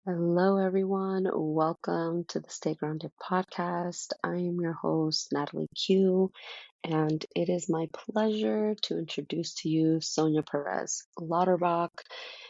Hello, everyone. Welcome to the Stay Grounded podcast. I am your host, Natalie Q, and it is my pleasure to introduce to you Sonia Perez Lauterbach.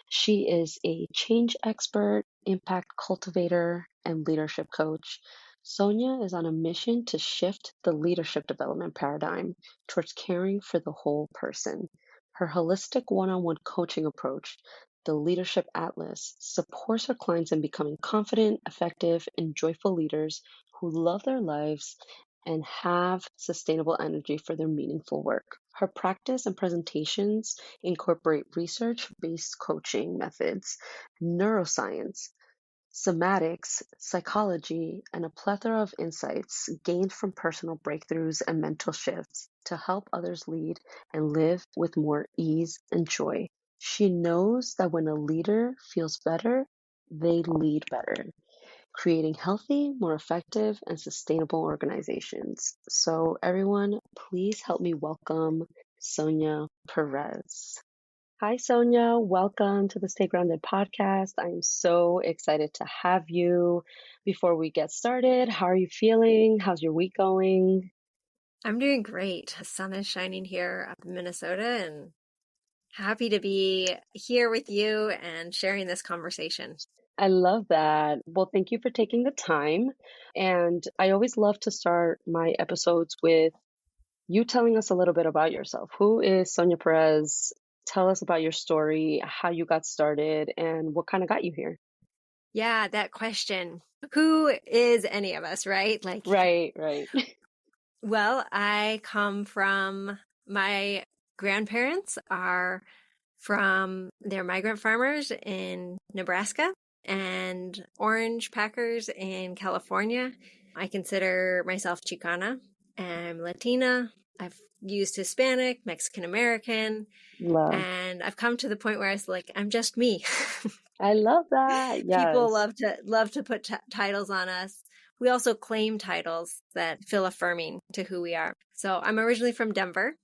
She is a change expert, impact cultivator, and leadership coach. Sonia is on a mission to shift the leadership development paradigm towards caring for the whole person. Her holistic one on one coaching approach, the Leadership Atlas, supports her clients in becoming confident, effective, and joyful leaders who love their lives and have sustainable energy for their meaningful work. Her practice and presentations incorporate research based coaching methods, neuroscience, somatics, psychology, and a plethora of insights gained from personal breakthroughs and mental shifts to help others lead and live with more ease and joy. She knows that when a leader feels better, they lead better, creating healthy, more effective, and sustainable organizations. So, everyone, please help me welcome Sonia Perez. Hi, Sonia. Welcome to the Stay Grounded podcast. I'm so excited to have you. Before we get started, how are you feeling? How's your week going? I'm doing great. The sun is shining here up in Minnesota and happy to be here with you and sharing this conversation. I love that. Well, thank you for taking the time. And I always love to start my episodes with you telling us a little bit about yourself. Who is Sonia Perez? Tell us about your story, how you got started, and what kind of got you here. Yeah, that question. Who is any of us, right? Right. Well, I come from my grandparents they're migrant farmers in Nebraska and orange packers in California. I consider myself Chicana. I'm Latina. I've used Hispanic, Mexican American, Love. and I've come to the point where I was like, I'm just me. I love that. People Yes. love to put titles on us. We also claim titles that feel affirming to who we are. So I'm originally from Denver,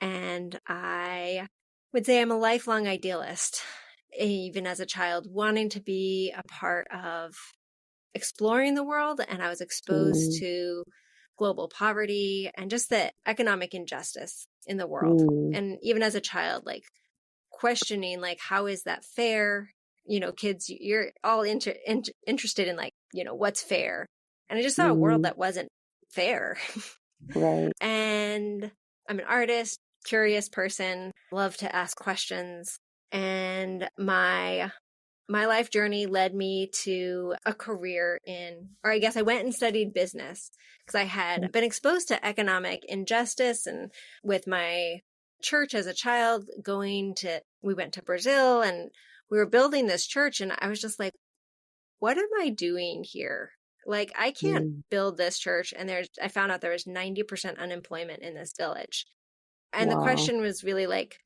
and I would say I'm a lifelong idealist, even as a child, wanting to be a part of exploring the world. And I was exposed Mm, to global poverty and just the economic injustice in the world. mm, And even as a child, like questioning, like, how is that fair? Kids, you're all interested in, like, what's fair. And I just saw a world mm, that wasn't fair. right. And I'm an artist, curious person, love to ask questions. And my life journey led me to a career or I guess I went and studied business because I had been exposed to economic injustice, and with my church as a child we went to Brazil and we were building this church, and I was just like, what am I doing here? Like, I can't Mm, build this church. And I found out there was 90% unemployment in this village. And the wow. question was really like,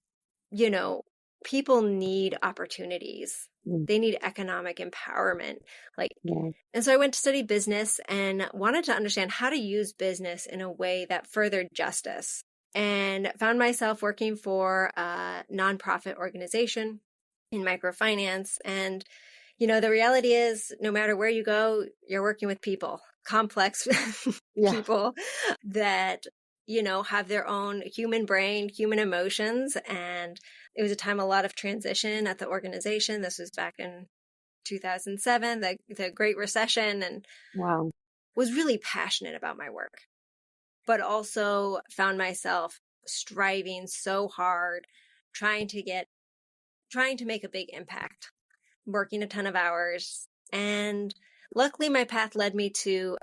you know, people need opportunities. Mm, They need economic empowerment. Like, yeah. and so I went to study business and wanted to understand how to use business in a way that furthered justice, and found myself working for a nonprofit organization in microfinance. And, the reality is, no matter where you go, you're working with people, complex Yeah. people that, have their own human brain, human emotions. And it was a time, a lot of transition at the organization. This was back in 2007, the Great Recession, and Wow. was really passionate about my work, but also found myself striving so hard, trying to make a big impact, working a ton of hours. And luckily, my path led me to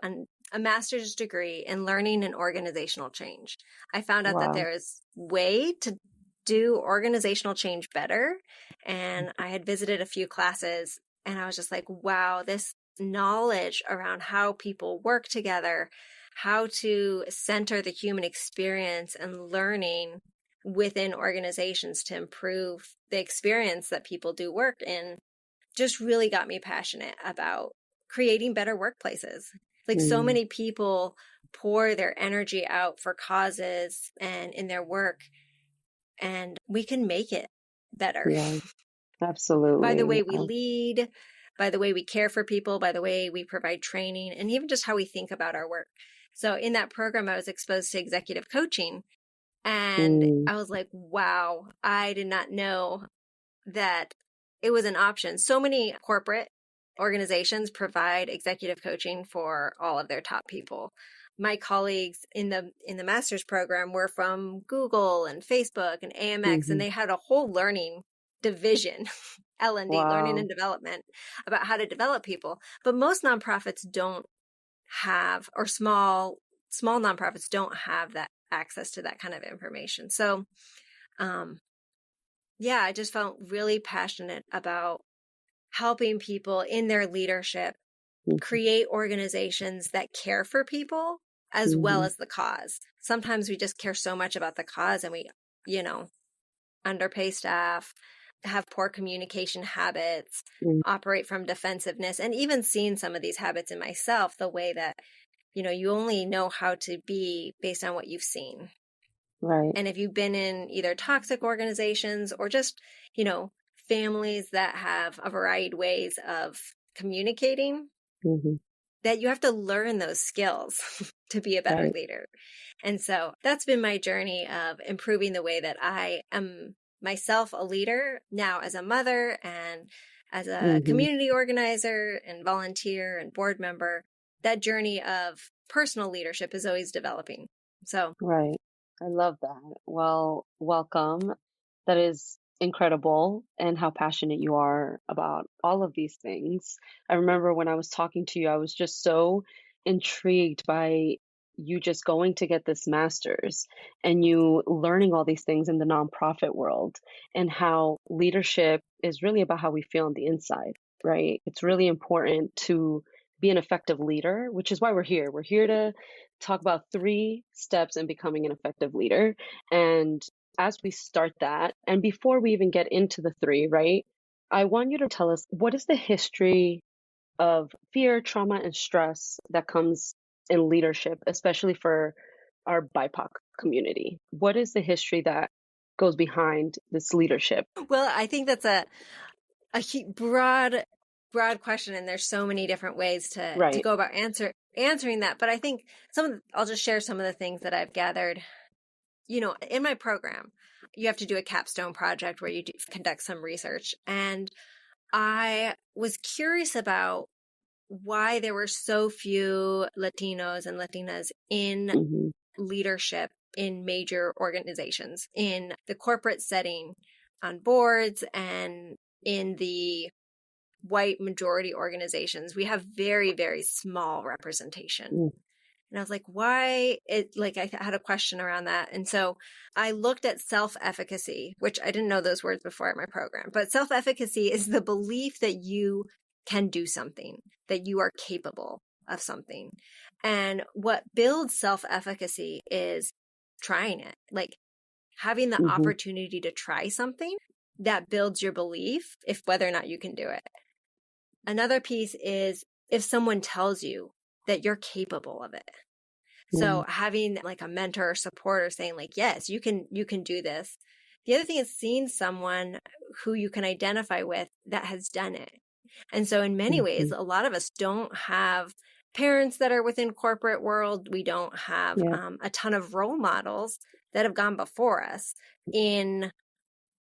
a master's degree in learning and organizational change. I found out that Wow. there is way to do organizational change better. And I had visited a few classes, and I was just like, wow, this knowledge around how people work together, how to center the human experience and learning within organizations to improve the experience that people do work in, just really got me passionate about creating better workplaces. Like, so Mm, many people pour their energy out for causes and in their work, and we can make it better yeah. by the Absolutely. way we lead, by the way we care for people, by the way we provide training, and even just how we think about our work. So in that program, I was exposed to executive coaching, and Mm, I was like, wow, I did not know that it was an option. So many corporate organizations provide executive coaching for all of their top people. My colleagues in the master's program were from Google and Facebook and AMX, and hmm. they had a whole learning division, L&D, learning and Wow. development, about how to develop people. But most nonprofits don't have, or small nonprofits don't have that access to that kind of information. So, um, yeah, I just felt really passionate about helping people in their leadership create organizations that care for people as well Mm-hmm. as the cause. Sometimes we just care so much about the cause and we, you know, underpay staff, have poor communication habits, Mm, operate from defensiveness, and even seeing some of these habits in myself, the way that, you only know how to be based on what you've seen. right. And if you've been in either toxic organizations or just, families that have a variety of ways of communicating, Hmm. that you have to learn those skills to be a better Right. leader. And so that's been my journey of improving the way that I am myself a leader now as a mother and as a Hmm. community organizer and volunteer and board member. That journey of personal leadership is always developing. So, Right. I love that. Well, welcome. That is incredible, and how passionate you are about all of these things. I remember when I was talking to you, I was just so intrigued by you just going to get this master's and you learning all these things in the nonprofit world, and how leadership is really about how we feel on the inside, right? It's really important to be an effective leader, which is why we're here. We're here to talk about 3 steps in becoming an effective leader. And as we start that, and before we even get into the 3, right, I want you to tell us, what is the history of fear, trauma, and stress that comes in leadership, especially for our BIPOC community? What is the history that goes behind this leadership? well, I think that's a broad question, and there's so many different ways to Right. go about answering that. But I think I'll just share some of the things that I've gathered. In my program, you have to do a capstone project where you conduct some research, and I was curious about why there were so few Latinos and Latinas in Hmm. leadership in major organizations, in the corporate setting, on boards, and in the white majority organizations. We have very, very small representation. And I was like, why? I had a question around that. And so I looked at self-efficacy, which I didn't know those words before at my program. But self-efficacy is the belief that you can do something, that you are capable of something. And what builds self-efficacy is trying it, like having the Hmm. opportunity to try something that builds your belief if whether or not you can do it. Another piece is if someone tells you that you're capable of it. So having like a mentor or supporter saying like, yes, you can do this. The other thing is seeing someone who you can identify with that has done it. And so in many ways, Hmm. a lot of us don't have parents that are within corporate world. We don't have Yeah. a ton of role models that have gone before us in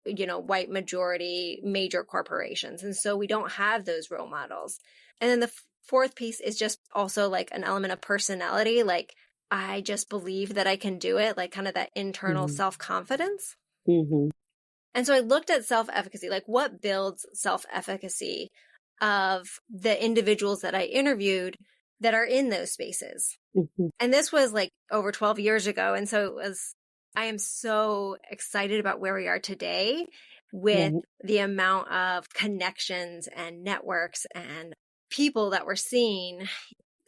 white majority major corporations. And so we don't have those role models. And then the fourth piece is just also like an element of personality. Like I just believe that I can do it, like kind of that internal Hmm. self-confidence. Hmm. And so I looked at self-efficacy, like what builds self-efficacy of the individuals that I interviewed that are in those spaces. Hmm. And this was like over 12 years ago. And so I am so excited about where we are today with Right. the amount of connections and networks and people that we're seeing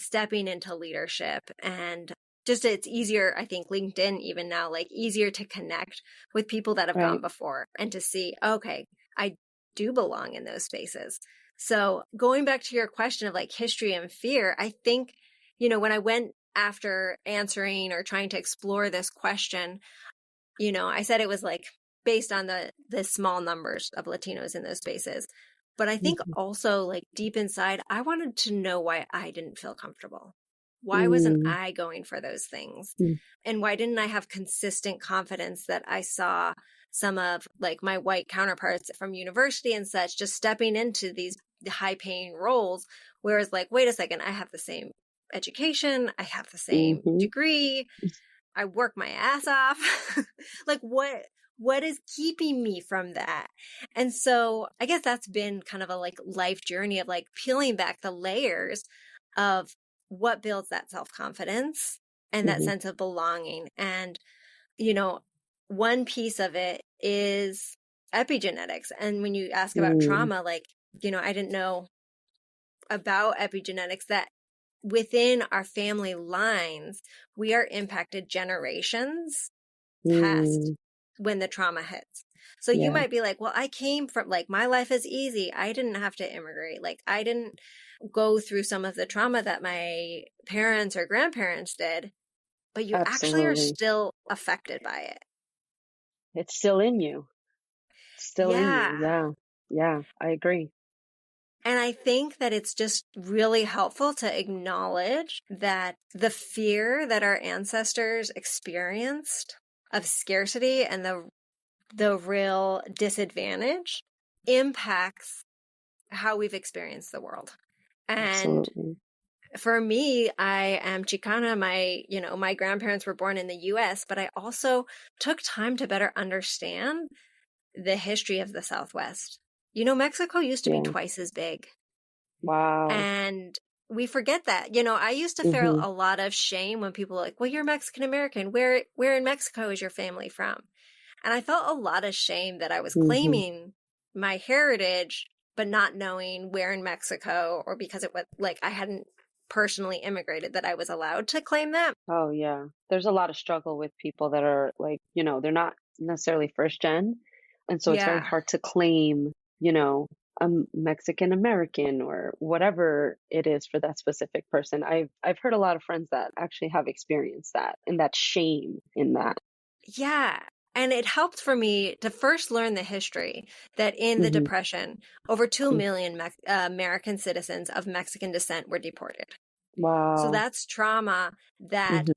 stepping into leadership. And just it's easier, I think, LinkedIn even now, like easier to connect with people that have gone Right. before and to see, okay, I do belong in those spaces. So going back to your question of like history and fear, I think, when I went after answering or trying to explore this question, I said it was like based on the small numbers of Latinos in those spaces. But I think Mhm. also, like, deep inside, I wanted to know why I didn't feel comfortable. Why wasn't Mm, I going for those things? mm, And why didn't I have consistent confidence that I saw some of like my white counterparts from university and such just stepping into these high paying roles? Whereas, like, wait a second, I have the same education, I have the same mhm, degree, I work my ass off. Like, what is keeping me from that? And so I guess that's been kind of a like life journey of like peeling back the layers of what builds that self-confidence and that mhm, sense of belonging. And, you know, one piece of it is epigenetics. And when you ask about mm, trauma, like, I didn't know about epigenetics that within our family lines, we are impacted generations past mm. when the trauma hits. So you Yeah, might be like, well, I came from like my life is easy. I didn't have to immigrate. Like I didn't go through some of the trauma that my parents or grandparents did, but you actually are absolutely. still affected by it. It's still in you. Still in you. Yeah. Yeah. Yeah, I agree. And I think that it's just really helpful to acknowledge that the fear that our ancestors experienced of scarcity and the real disadvantage impacts how we've experienced the world. And Absolutely. for me, I am Chicana. My grandparents were born in the US, but I also took time to better understand the history of the Southwest. Mexico used to be Yeah. twice as big. Wow. And we forget that. I used to feel Mhm. a lot of shame when people were like, well, you're Mexican American. Where in Mexico is your family from? And I felt a lot of shame that I was Mhm. claiming my heritage, but not knowing where in Mexico, or because it was like I hadn't personally immigrated, that I was allowed to claim that. Oh, yeah. There's a lot of struggle with people that are like, they're not necessarily first gen. And so it's very Yeah. hard to claim, a Mexican American or whatever it is for that specific person. I've heard a lot of friends that actually have experienced that and that shame in that. Yeah. And it helped for me to first learn the history that in the Hmm. Depression, over 2 million American citizens of Mexican descent were deported. So Wow. that's trauma that, Hmm.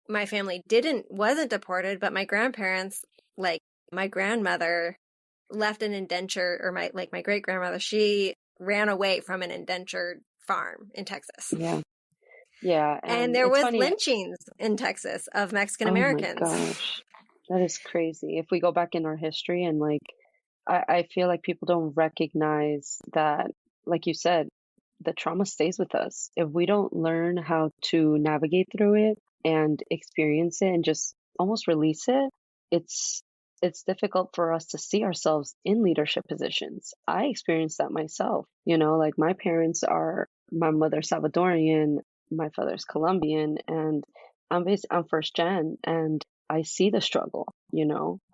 my family wasn't deported, but my grandparents, like my grandmother left an indenture, or my great grandmother, she ran away from an indentured farm in Texas. Yeah. Yeah. And And there it's was funny. lynchings in Texas of Mexican Oh my Americans. gosh. That is crazy. If we go back in our history and like, I feel like people don't recognize that, like you said, the trauma stays with us. If we don't learn how to navigate through it and experience it and just almost release it, it's it's difficult for us to see ourselves in leadership positions. I experienced that myself. Like my mother's Salvadorian, my father's Colombian, and I'm first gen, and I see the struggle.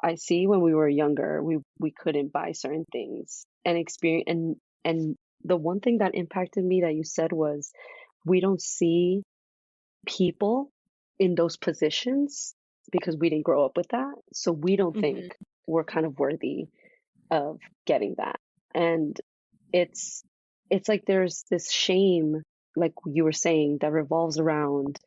I see when we were younger, we couldn't buy certain things and experience and the one thing that impacted me that you said was we don't see people in those positions because we didn't grow up with that. So we don't think Hmm. we're kind of worthy of getting that. And it's it's like there's this shame, like you were saying, that revolves around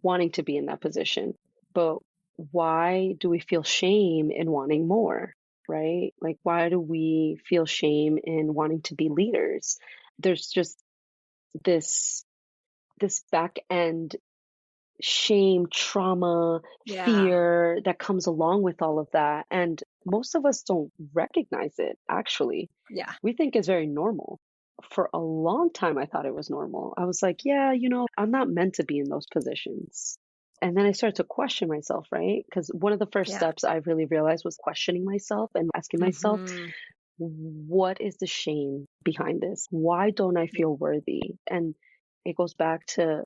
wanting to be in that position. But why do we feel shame in wanting more? Right? Like, why do we feel shame in wanting to be leaders? There's just this back end shame, trauma, Yeah. fear that comes along with all of that. And most of us don't recognize it, actually. Yeah. We think it's very normal. For a long time, I thought it was normal. I was like, yeah, I'm not meant to be in those positions. And then I started to question myself, right? Because one of the first Yeah. steps I really realized was questioning myself and asking myself, Hmm. what is the shame behind this? Why don't I feel worthy? And it goes back to,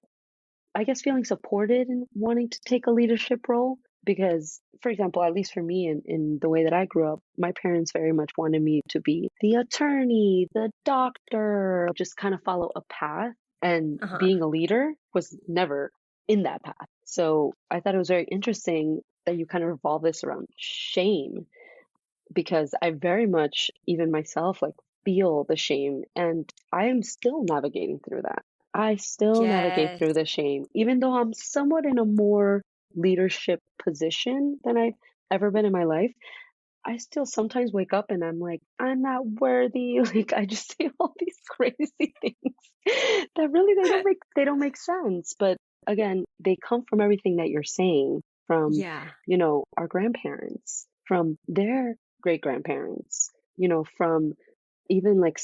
I guess, feeling supported and wanting to take a leadership role. Because, for example, at least for me, in the way that I grew up, my parents very much wanted me to be the attorney, the doctor, just kind of follow a path. And Uh-huh. being a leader was never in that path. So I thought it was very interesting that you kind of revolve this around shame, because I very much, even myself, like feel the shame. And I am still navigating through that. I still navigate Yes. through the shame, even though I'm somewhat in a more leadership position than I've ever been in my life. I still sometimes wake up and I'm like, I'm not worthy. Like I just say all these crazy things that really they don't make sense. But again, they come from everything that you're saying, from, Yeah. our grandparents, from their great grandparents, from even like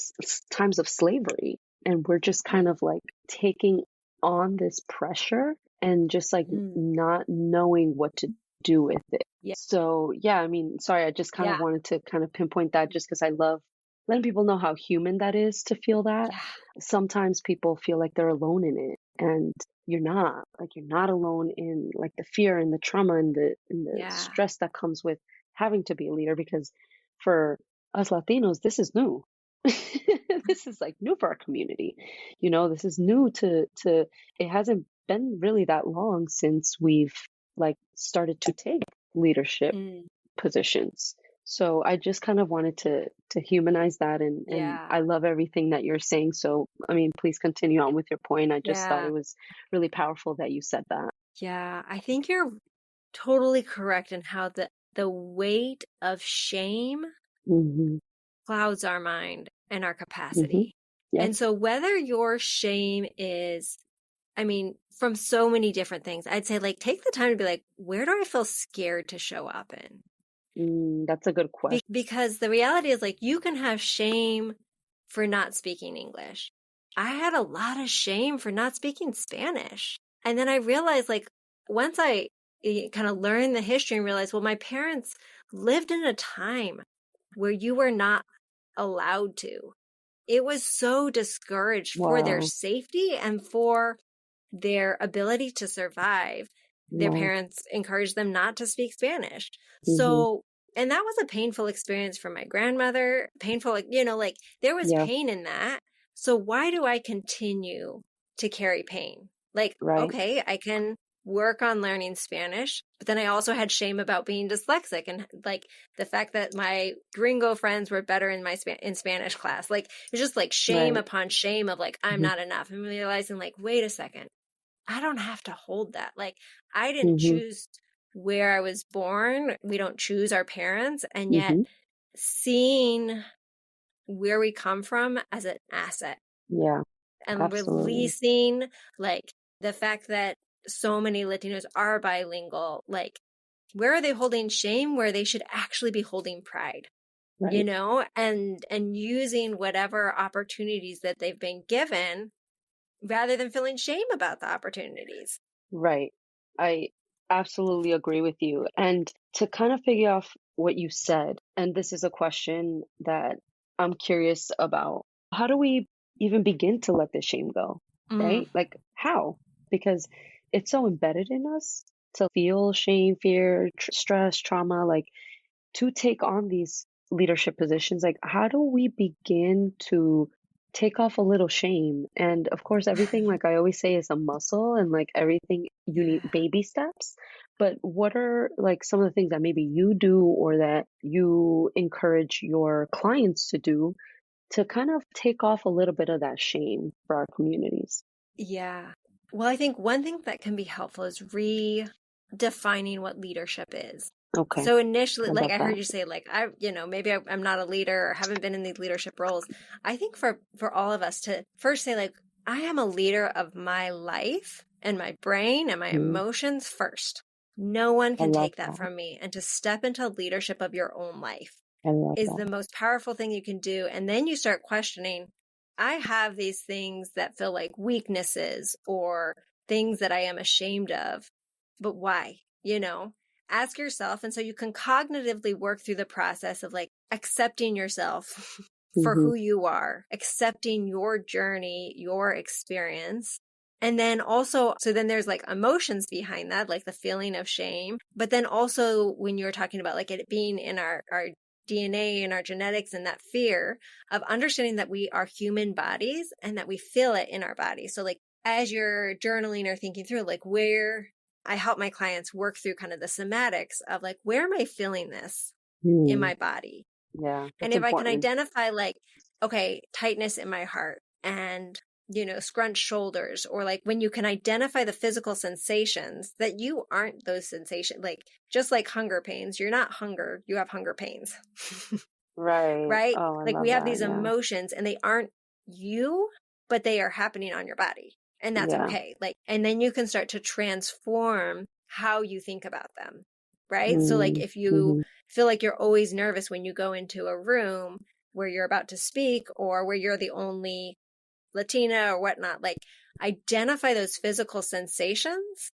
times of slavery. And we're just kind of like taking on this pressure and just like Mm. not knowing what to do with it. Yeah. So, yeah, I mean, sorry, I just kind of Yeah. wanted to kind of pinpoint that just because I love letting people know how human that is to feel that. Yeah. Sometimes people feel like they're alone in it, and you're not. Like you're not alone in like the fear and the trauma and the Yeah. stress that comes with having to be a leader, because for us Latinos, this is new. This is like new for our community. This is new to it hasn't been really that long since we've like started to take leadership Mm. positions. So I just kind of wanted to humanize that, and Yeah. I love everything that you're saying. So I mean, please continue on with your point. I just thought Yeah. it was really powerful that you said that. Yeah. I think you're totally correct in how the weight of shame Hmm. clouds our mind and our Hmm. capacity. And Yes. so whether your shame is, I mean, from so many different things, I'd say like take the time to be like, where do I feel scared to show up in? That's a good question. Because the reality is like you can have shame for not speaking English. I had a lot of shame for not speaking Spanish. And then I realized like once I kind of learned the history and realized, well, my parents lived in a time where you were not allowed to. It was so discouraged for their Wow. safety and for their ability to survive. Their Wow. parents encouraged them not to speak Spanish. Hmm. So, and that was a painful experience for my grandmother. Painful, like, like there was Yeah. pain in that. So, why do I continue to carry pain? Like, Right. okay, I can work on learning Spanish, but then I also had shame about being dyslexic and like the fact that my gringo friends were better in my in Spanish class. Like, it's just like shame Right. upon shame of like, I'm Hmm. not enough. And realizing, like, wait a second, I don't have to hold that. Like, I didn't Hmm. choose where I was born. We don't choose our parents. And yet, Hmm. seeing where we come from as an asset Yeah. and Absolutely. releasing, like, the fact that so many Latinos are bilingual, like, where are they holding shame where they should actually be holding pride? Right. And using whatever opportunities that they've been given rather than feeling shame about the opportunities. Right. I absolutely agree with you. And to kind of figure off what you said, and this is a question that I'm curious about. How do we even begin to let this shame go? Mm. Right? Like, how? Because it's so embedded in us to feel shame, fear, stress, trauma, like to take on these leadership positions. Like, how do we begin to take off a little shame? And of course, everything, like I always say, is a muscle, and like everything, you need Yeah. baby steps. But what are like some of the things that maybe you do or that you encourage your clients to do to kind of take off a little bit of that shame for our communities? Yeah. Well, I think one thing that can be helpful is redefining what leadership is. Okay, So initially, I like love I that. heard you say, like maybe I'm not a leader or haven't been in these leadership roles. I think for all of us to first say, like, I am a leader of my life and my brain and my Mm, emotions first. No one I can love take that that. from me. And to step into leadership of your own life I love is that. the most powerful thing you can do. And then you start questioning, I have these things that feel like weaknesses or things that I am ashamed of, but why? Ask yourself. And so you can cognitively work through the process of like accepting yourself for Hmm. who you are, accepting your journey, your experience. And then also, so then there's like emotions behind that, like the feeling of shame. But then also when you're talking about like it being in our DNA and our genetics and that fear of understanding that we are human bodies and that we feel it in our bodies. So like as you're journaling or thinking through like where I help my clients work through kind of the somatics of like, where am I feeling this in Mm, my body? yeah, And that's if I can important. identify like okay, tightness in my heart and, scrunched shoulders, or like when you can identify the physical sensations that you aren't those sensations, like just like hunger pains, you're not hunger, you have hunger pains, Right. right? Oh, I Like we love have that. these Yeah. emotions and they aren't you, but they are happening on your body. And that's Yeah. okay. Like, and then you can start to transform how you think about them, right? So, like, Mm-hmm. if you Mm-hmm. feel like you're always nervous when you go into a room where you're about to speak or where you're the only Latina or whatnot, like, identify those physical sensations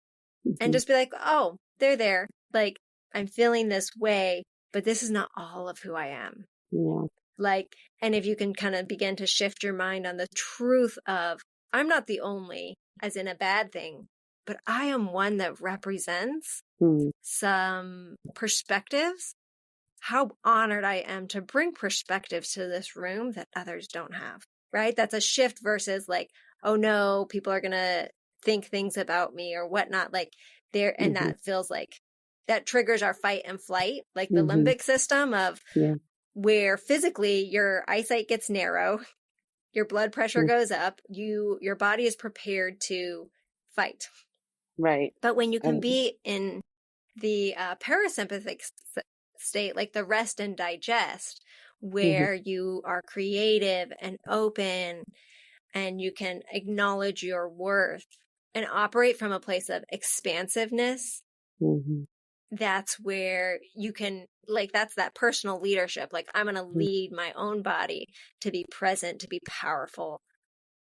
and Mm-hmm. just be like, oh, they're there. Like, I'm feeling this way, but this is not all of who I am. Yeah. Like, and if you can kind of begin to shift your mind on the truth of, I'm not the only, as in a bad thing, but I am one that represents Mm-hmm. some perspectives. How honored I am to bring perspectives to this room that others don't have, right? That's a shift versus like, oh no, people are going to think things about me or whatnot. Like, there, and Mm-hmm. that feels like that triggers our fight and flight, like the Mm-hmm. limbic system of Yeah. where physically your eyesight gets narrow, your blood pressure Mm. goes up, your body is prepared to fight. Right. But when you I can be in the parasympathetic state, like the rest and digest, mm-hmm. where you are creative and open and you can acknowledge your worth and operate from a place of expansiveness, Mm-hmm. that's where you can, like, that's that personal leadership. Like, I'm going to lead my own body to be present, to be powerful,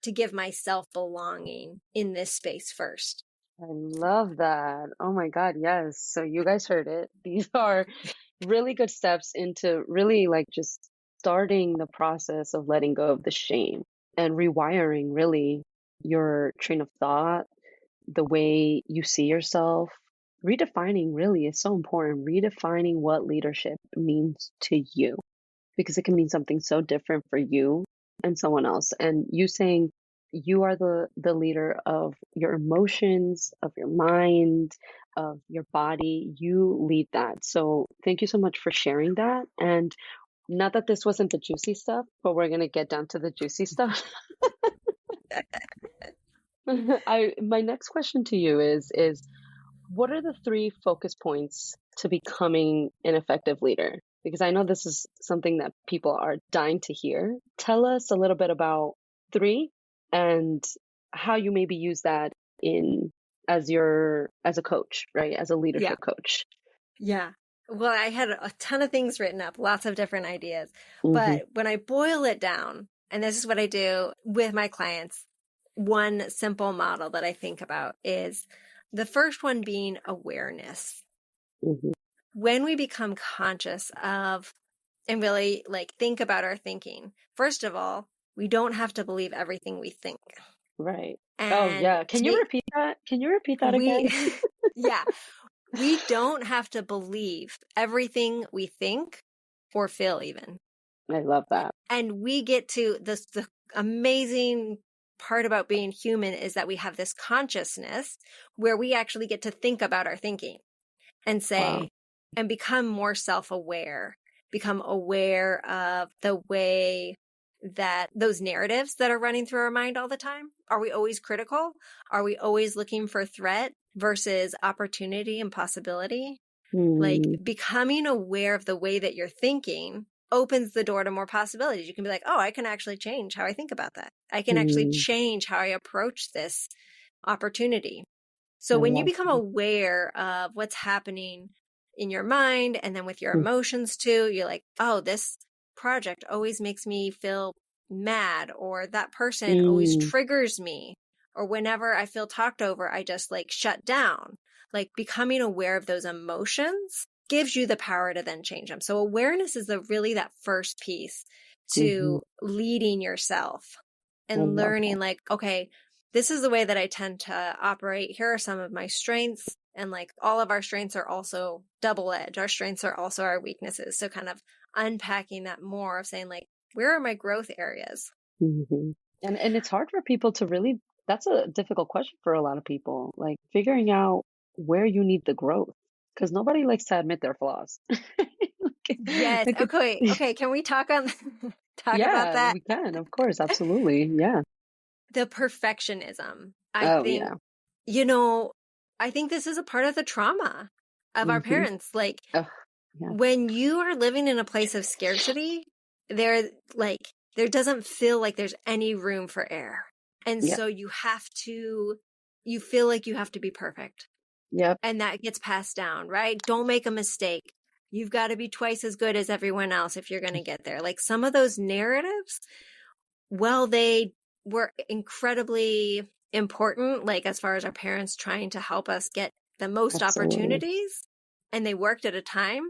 to give myself belonging in this space first. I love that. Oh my God, yes. So you guys heard it. These are really good steps into really like just starting the process of letting go of the shame and rewiring really your train of thought, the way you see yourself. Redefining really is so important. Redefining what leadership means to you, because it can mean something so different for you and someone else. And you saying you are the leader of your emotions, of your mind, of your body. You lead that. So thank you so much for sharing that. And not that this wasn't the juicy stuff, but we're gonna get down to the juicy stuff. I my next question to you is what are the three focus points to becoming an effective leader? Because I know this is something that people are dying to hear. Tell us a little bit about three and how you maybe use that in as a coach, right? As a Yeah. leadership coach. Yeah. Well, I had a ton of things written up, lots of different ideas. Mm-hmm. But when I boil it down, and this is what I do with my clients, one simple model that I think about is the first one being awareness. Mm-hmm. When we become conscious of and really like think about our thinking, first of all, we don't have to believe everything we think. Right. Oh And yeah. Can you repeat that? Can you repeat that we, again? yeah, we don't have to believe everything we think or feel even. I love that. And we get to this, the amazing part about being human is that we have this consciousness where we actually get to think about our thinking and Wow. say, and become more self-aware, become aware of the way that those narratives that are running through our mind all the time. Are we always critical? Are we always looking for threat versus opportunity and possibility? Like Mm, becoming aware of the way that you're thinking opens the door to more possibilities. You can be like, oh, I can actually change how I think about that. I can actually mm, change how I approach this opportunity. So I when you love become that. aware of what's happening in your mind and then with your Mm, emotions too, you're like, oh, this project always makes me feel mad, or that person always mm, triggers me, or whenever I feel talked over, I just like shut down. Like becoming aware of those emotions gives you the power to then change them. So awareness is the really that first piece mhm. to leading yourself I and love learning that. like, okay, this is the way that I tend to operate. Here are some of my strengths. And like all of our strengths are also double edged. Our strengths are also our weaknesses. So kind of unpacking that more of saying like, where are my growth areas? Mhm. And it's hard for people to really, that's a difficult question for a lot of people, like figuring out where you need the growth, because nobody likes to admit their flaws. Yes. Like Okay. it's Okay. Can we talk on? talk about Yeah, that? we can, of course, absolutely. Yeah. The perfectionism. I Oh, think, yeah. you know, I think this is a part of the trauma of our Mm-hmm. parents. Like, Oh, yeah. when you are living in a place of scarcity, there like there doesn't feel like there's any room for error. And Yep. so you feel like you have to be perfect. Yep. And that gets passed down, right? Don't make a mistake. You've got to be twice as good as everyone else if you're going to get there. Like some of those narratives, well, they were incredibly important, like as far as our parents trying to help us get the most Absolutely. opportunities, and they worked at a time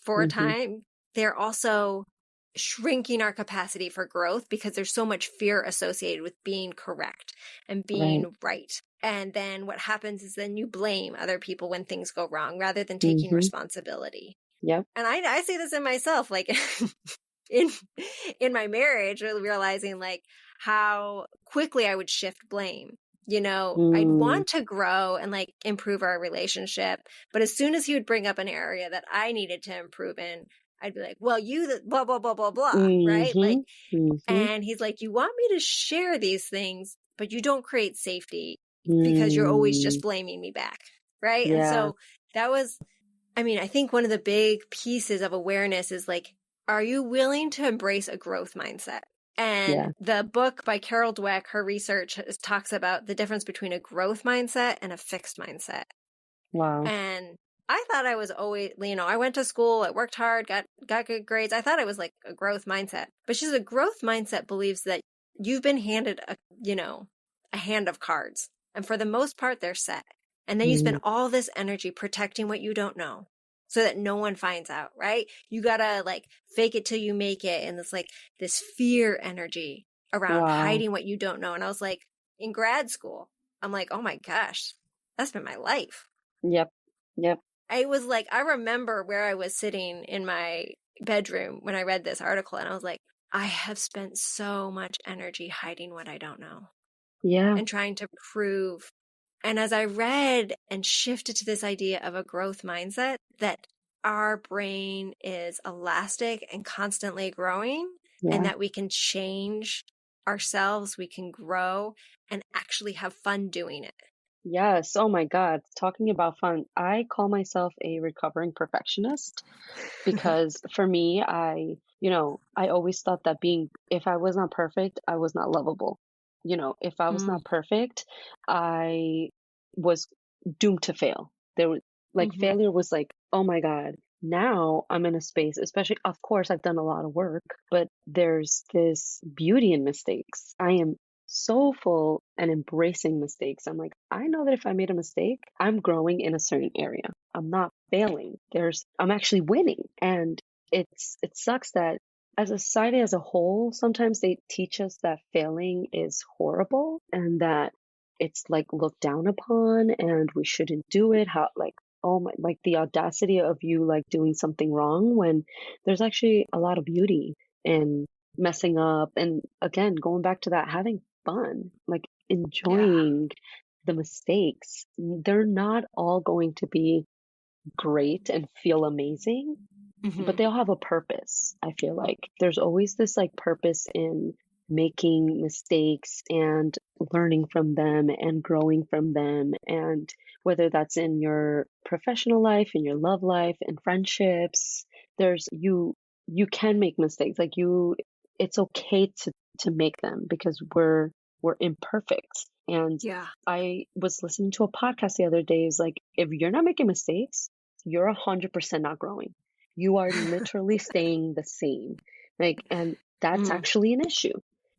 for a Mm-hmm. time. They're also shrinking our capacity for growth because there's so much fear associated with being correct and Right. being right. And then what happens is then you blame other people when things go wrong rather than taking Mm-hmm. responsibility. Yep. And I see this in myself, like in in my marriage, really realizing like how quickly I would shift blame. You know, I'd Mm, want to grow and like improve our relationship, but as soon as he would bring up an area that I needed to improve in, I'd be like, "Well, blah blah blah blah blah," right? Like, mm-hmm. Mm-hmm. and he's like, "You want me to share these things, but you don't create safety because you're always Mm, just blaming me back." Right? And yeah. so that was, I mean, I think one of the big pieces of awareness is like, are you willing to embrace a growth mindset? And Yeah. the book by Carol Dweck, her research talks about the difference between a growth mindset and a fixed mindset. Wow. And I thought I was always, I went to school, I worked hard, got good grades. I thought it was like a growth mindset. But she's a growth mindset believes that you've been handed a hand of cards. And for the most part, they're set. And then you Mm, spend all this energy protecting what you don't know so that no one finds out, right? You gotta like fake it till you make it. And it's like this fear energy around wow. hiding what you don't know. And I was like, in grad school, I'm like, oh my gosh, that's been my life. Yep. Yep. I was like, I remember where I was sitting in my bedroom when I read this article, and I was like, I have spent so much energy hiding what I don't know Yeah. and trying to prove. And as I read and shifted to this idea of a growth mindset, that our brain is elastic and constantly growing, and Yeah. that we can change ourselves, we can grow and actually have fun doing it. Yes. Oh my God. Talking about fun. I call myself a recovering perfectionist because for me, I always thought that if I was not perfect, I was not lovable. If I was Mm, not perfect, I was doomed to fail. There was like hmm. failure was like, oh my God. Now I'm in a space, especially, of course, I've done a lot of work, but there's this beauty in mistakes. I am so full and embracing mistakes. I'm like, I know that if I made a mistake, I'm growing in a certain area. I'm not failing. I'm actually winning. And it sucks that as a society as a whole, sometimes they teach us that failing is horrible and that it's like looked down upon and we shouldn't do it. How like oh my like the audacity of you like doing something wrong when there's actually a lot of beauty in messing up and again going back to that having fun, like Yeah. enjoying the mistakes. They're not all going to be great and feel amazing, but Hmm. they all have a purpose. I feel like there's always this like purpose in making mistakes and learning from them and growing from them. And whether that's in your professional life, in your love life, in friendships, you can make mistakes. It's okay to make them because we're imperfect. And Yeah. I was listening to a podcast the other day, is like, if you're not making mistakes, you're 100% not growing. You are literally staying the same. And that's Mm, actually an issue.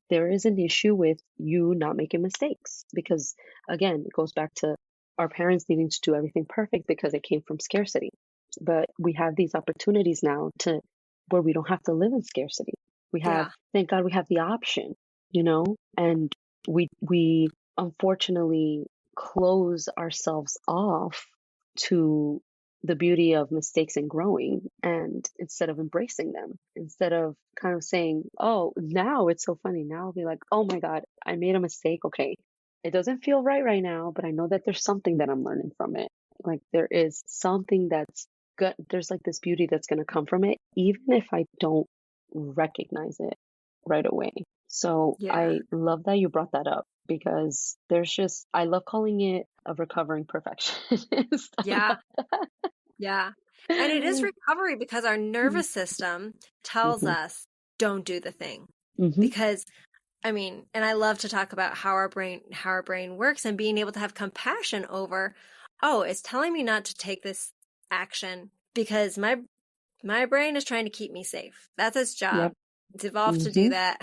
There is an issue with you not making mistakes because, again, it goes back to our parents needing to do everything perfect because it came from scarcity. But we have these opportunities now to where we don't have to live in scarcity. yeah. Thank God we have the option, and we unfortunately close ourselves off to the beauty of mistakes and growing, and instead of embracing them, instead of kind of saying, oh, now it's so funny, now I'll be like, oh my God, I made a mistake. Okay, it doesn't feel right now, but I know that there's something that I'm learning from it. Like there is something that's good. There's like this beauty that's going to come from it even if I don't recognize it. right away. So Yeah. I love that you brought that up because there's just, I love calling it a recovering perfectionist. I Yeah. love Yeah. And it is that. recovery because our nervous system tells Hmm. us don't do the thing. Hmm. Because I mean, and I love to talk about how our brain works and being able to have compassion over, oh, it's telling me not to take this action because my brain is trying to keep me safe. That's its job. Yep. It's evolved to do Hmm. that.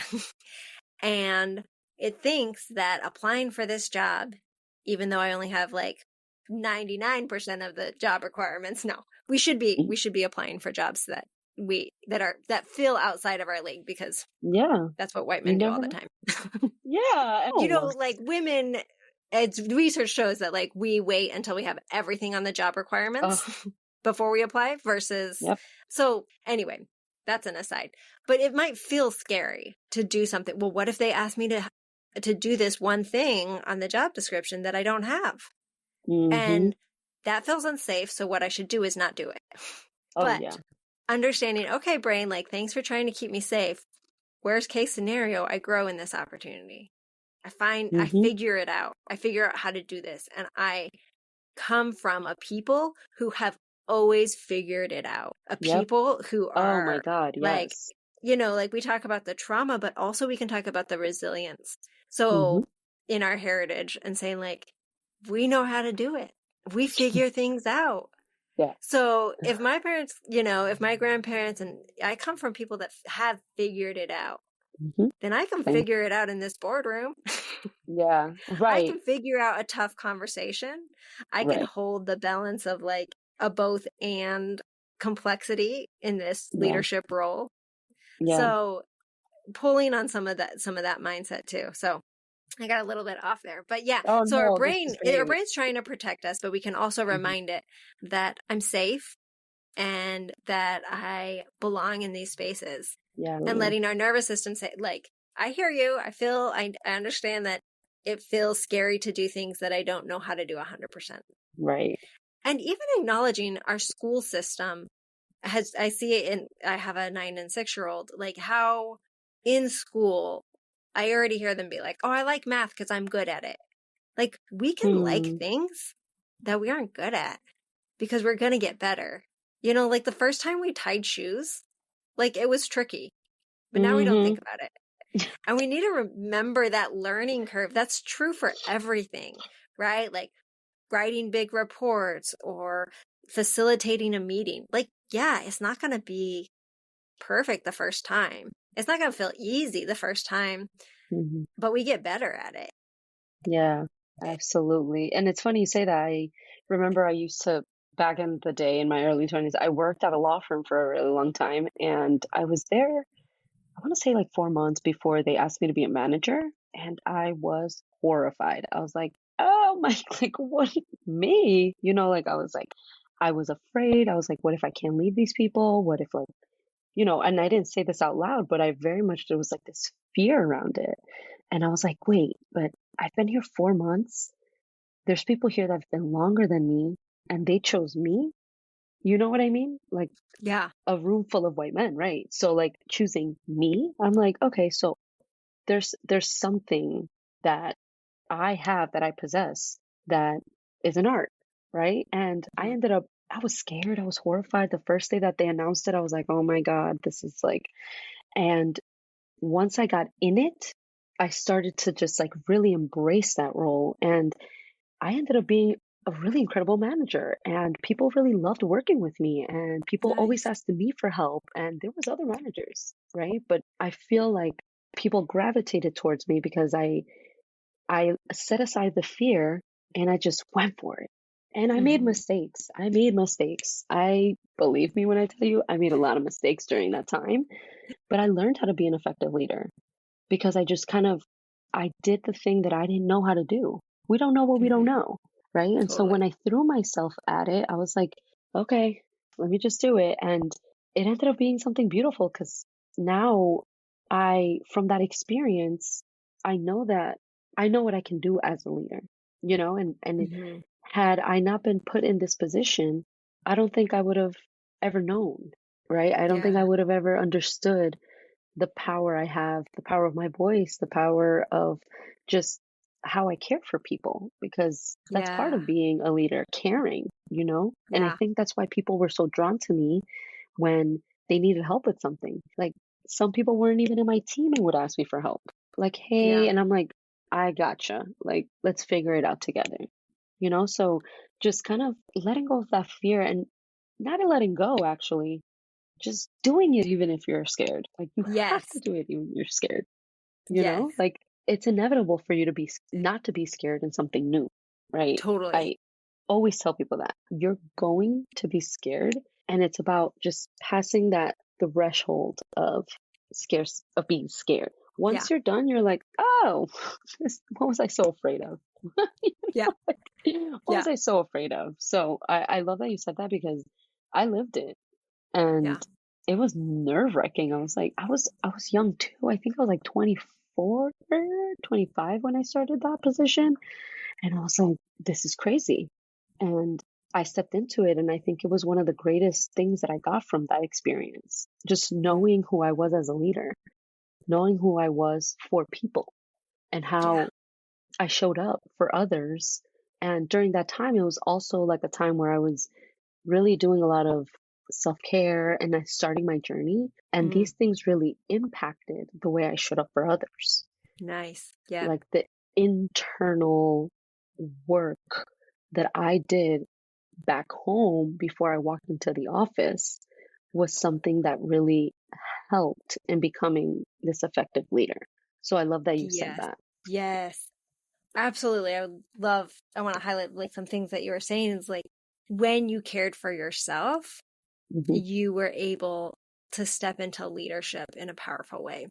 And it thinks that applying for this job, even though I only have like 99% of the job requirements, no, we should be applying for jobs that feel outside of our league because Yeah. that's what white You men do never all the know. time. Yeah. Oh. Like women, it's research shows that like we wait until we have everything on the job Oh. requirements before we apply versus Yep. so anyway, that's an aside. But it might feel scary to do something. Well, what if they ask me to do this one thing on the job description that I don't have? Hmm. And that feels unsafe, so what I should do is not do it. Oh yeah. But understanding, okay, brain, like thanks for trying to keep me safe. Worst case scenario, I grow in this opportunity. I Hmm. figure it out. I figure out how to do this. And I come from a people who have always figured it out. A Yep. people who Oh my are God. like, Yes. like we talk about the trauma, but also we can talk about the resilience. Hmm. So in our heritage and saying like, we know how to do it. We figure things out. Yeah. So if my parents, if my grandparents and I come from people that have figured it out, Hmm. then I can Same. figure it out in this boardroom. Yeah. I Right. can figure out a tough conversation. I can Right. hold the balance of like a both and complexity in this Yeah. leadership role. Yeah. So pulling on some of that mindset too. So I got a little bit off there. But yeah, Oh so no, this is our great. brain's trying to protect us, but we can also Hmm. remind it that I'm safe and that I belong in these spaces. Yeah. And letting our nervous system say, like, I hear you. I understand that it feels scary to do things that I don't know how to do 100%. Right. And even acknowledging our school system I see it I have a 9 and 6-year-old, like how in school, I already hear them be like, oh, I like math because I'm good at it. Like we can like Hmm. things that we aren't good at because we're going to get better. Like the first time we tied shoes, like it was tricky, but now we don't Hmm. think about it. And we need to remember that learning curve. That's true for everything, right? Like writing big reports or facilitating a meeting. Like, yeah, it's not going to be perfect the first time. It's not going to feel easy the first time, Hmm. but we get better at it. Yeah, absolutely. And it's funny you say that. I remember I used to, back in the day in my early 20s, I worked at a law firm for a really long time. And I was there, I want to say like 4 months before they asked me to be a manager. And I was horrified. I was like, oh my, like, what, me? Like, I was like, I was afraid. I was like, what if I can't lead these people? What if, like, and I didn't say this out loud, but I very much, there was like this fear around it. And I was like, wait, but I've been here 4 months. There's people here that have been longer than me and they chose me. You know what I mean? Like Yeah. a room full of white men, right? So like choosing me, I'm like, okay, so there's something that I have, that I possess, that is an art, right? And Mhm. I was scared, I was horrified. The first day that they announced it, I was like, oh my God, this is like, and once I got in it, I started to just like really embrace that role. And I ended up being a really incredible manager, and people really loved working with me, and people always Nice. asked me for help, and there was other managers, right? But I feel like people gravitated towards me because I set aside the fear and I just went for it. And I made Hmm. mistakes. I made mistakes. I believe me when I tell you I made a lot of mistakes during that time, but I learned how to be an effective leader because I just kind of I did the thing that I didn't know how to do. We don't know what we don't Hmm. know, right? And so when Totally. I threw myself at it, I was like, okay, let me just do it. And it ended up being something beautiful because now from that experience, I know that I know what I can do as a leader, and Hmm. had I not been put in this position, I don't think I would have ever known, right? I don't think I Yeah. would have ever understood the power I have, the power of my voice, the power of just how I care for people, because that's part Yeah. of being a leader, caring, And I Yeah. think that's why people were so drawn to me when they needed help with something. Like some people weren't even in my team and would ask me for help. Like, hey, Yeah. and I'm like, I gotcha. Like, let's figure it out together. So just kind of letting go of that fear, and not letting go, actually, just doing it even if you're scared. Like you have to Yes. do it even if you're scared. Yes. Like it's inevitable for you to be not to be scared in something new, right? Totally. I always tell people that you're going to be scared, and it's about just passing that threshold of scarce of being scared. Yeah. Once you're done, you're like, oh, what was I so afraid of? Yeah. Like, what Yeah. was I so afraid of? So I love that you said that, because I lived it, and Yeah. it was nerve-wracking. I was young too. I think I was like 24, 25 when I started that position. And I was like, this is crazy. And I stepped into it, and I think it was one of the greatest things that I got from that experience. Just Mm. knowing who I was as a leader, knowing who I was for people, and Yeah. how I showed up for others. And during that time, it was also like a time where I was really doing a lot of self care and I starting my journey. And Mm. these things really impacted the way I showed up for others. Nice. Yep. Like the internal work that I did back home before I walked into the office was something that really helped in becoming this effective leader. So I love that you said Yes. that. Yes. Absolutely. I want to highlight like some things that you were saying is like when you cared for yourself, Hmm. you were able to step into leadership in a powerful way.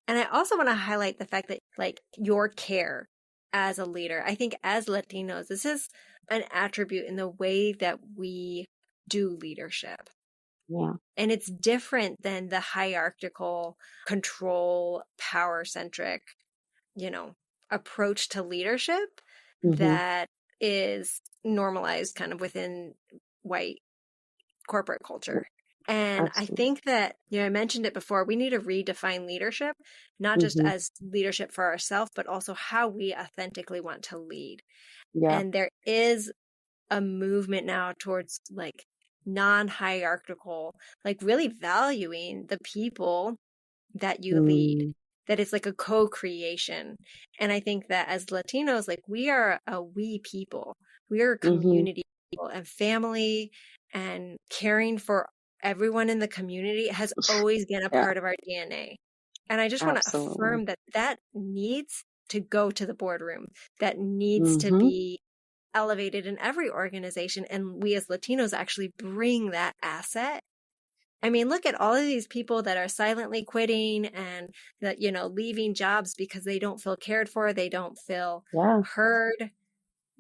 And I also want to highlight the fact that like your care as a leader, I think as Latinos, this is an attribute in the way that we do leadership. Yeah. And it's different than the hierarchical, control, power centric, you know, approach to leadership Hmm. that is normalized kind of within white corporate culture. And I Absolutely. think that, I mentioned it before, we need to redefine leadership, not just Hmm. as leadership for ourselves, but also how we authentically want to lead. Yeah. And there is a movement now towards like non-hierarchical, like really valuing the people that you lead, Mm. that it's like a co-creation. And I think that as Latinos, like we are a we people, we are a Hmm. community people, and family and caring for everyone in the community has always been a Yeah. part of our DNA. And I just want to Absolutely. affirm that that needs to go to the boardroom, that needs to Hmm. be elevated in every organization. And we as Latinos actually bring that asset. I mean, look at all of these people that are silently quitting and that, leaving jobs because they don't feel cared for, they don't feel Yeah. heard.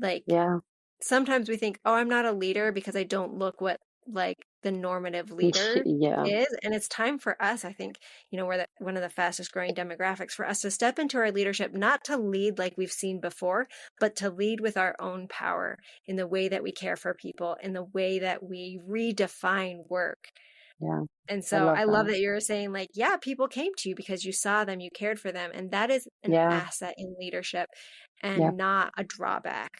Like Yeah. sometimes we think, oh, I'm not a leader because I don't look what like the normative leader Yeah. is. And it's time for us, I think, we're one of the fastest growing demographics for us to step into our leadership, not to lead like we've seen before, but to lead with our own power in the way that we care for people, in the way that we redefine work. Yeah. And I so love I love that. that you're saying, like, yeah, people came to you because you saw them, you cared for them. And that is an Yeah. asset in leadership Yeah. and not a drawback.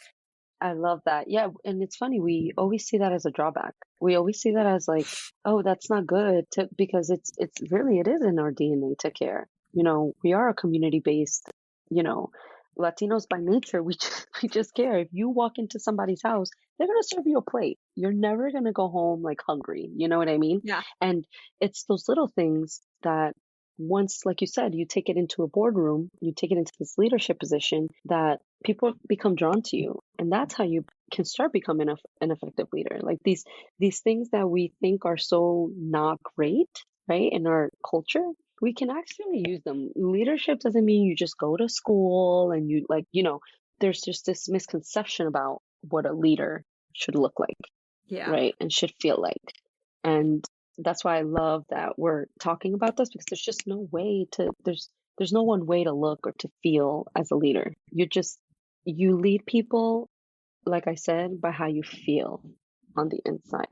I love that. Yeah, and it's funny, we always see that as a drawback. We always see that as like, oh, that's not good to, because it's really it is in our DNA to care. We are a community-based, you know, Latinos by nature, we just, we just care. If you walk into somebody's house, they're gonna serve you a plate. You're never gonna go home like hungry. You know what I mean? Yeah. And it's those little things that once, like you said, you take it into a boardroom, you take it into this leadership position, that people become drawn to you, and that's how you can start becoming an effective leader. Like these things that we think are so not great, right, in our culture, we can actually use them. Leadership doesn't mean you just go to school and you like, there's just this misconception about what a leader should look like, Yeah. right, and should feel like. And that's why I love that we're talking about this, because there's just no way to there's no one way to look or to feel as a leader. You lead people, like I said, by how you feel on the inside.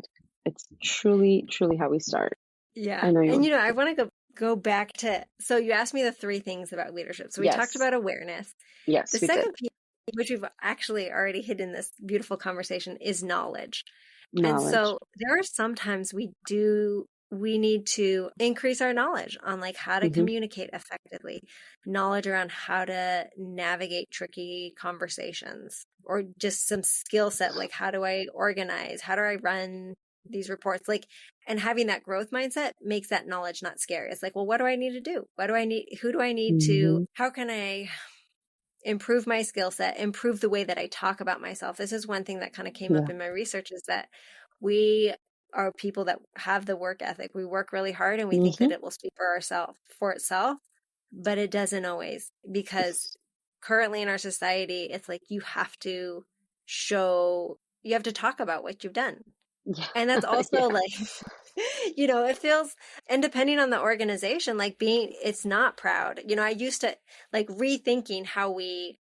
It's truly, truly how we start. Yeah. I know And you. I want to go go back to, so you asked me the three things about leadership. So we talked Yes. about awareness. The Yes, we did. second piece, which we've actually already hit in this beautiful conversation, is knowledge. And Knowledge. so there are sometimes we need to increase our knowledge on like how to Hmm. communicate effectively, knowledge around how to navigate tricky conversations, or just some skill set like how do I organize, how do I run these reports, like, and having that growth mindset makes that knowledge not scary. It's like, well, what do I need to do? What do I need? Who do I need to? Hmm. How can I improve my skill set, improve the way that I talk about myself? This is one thing that kind of came up Yeah. in my research, is that we are people that have the work ethic. We work really hard and we think that Hmm. it will speak for ourselves, for itself, but it doesn't always, because currently in our society, it's like you have to show, you have to talk about what you've done. Yeah. And that's also Yeah. like, it feels, and depending on the organization, like it's not proud. I used to like rethinking how we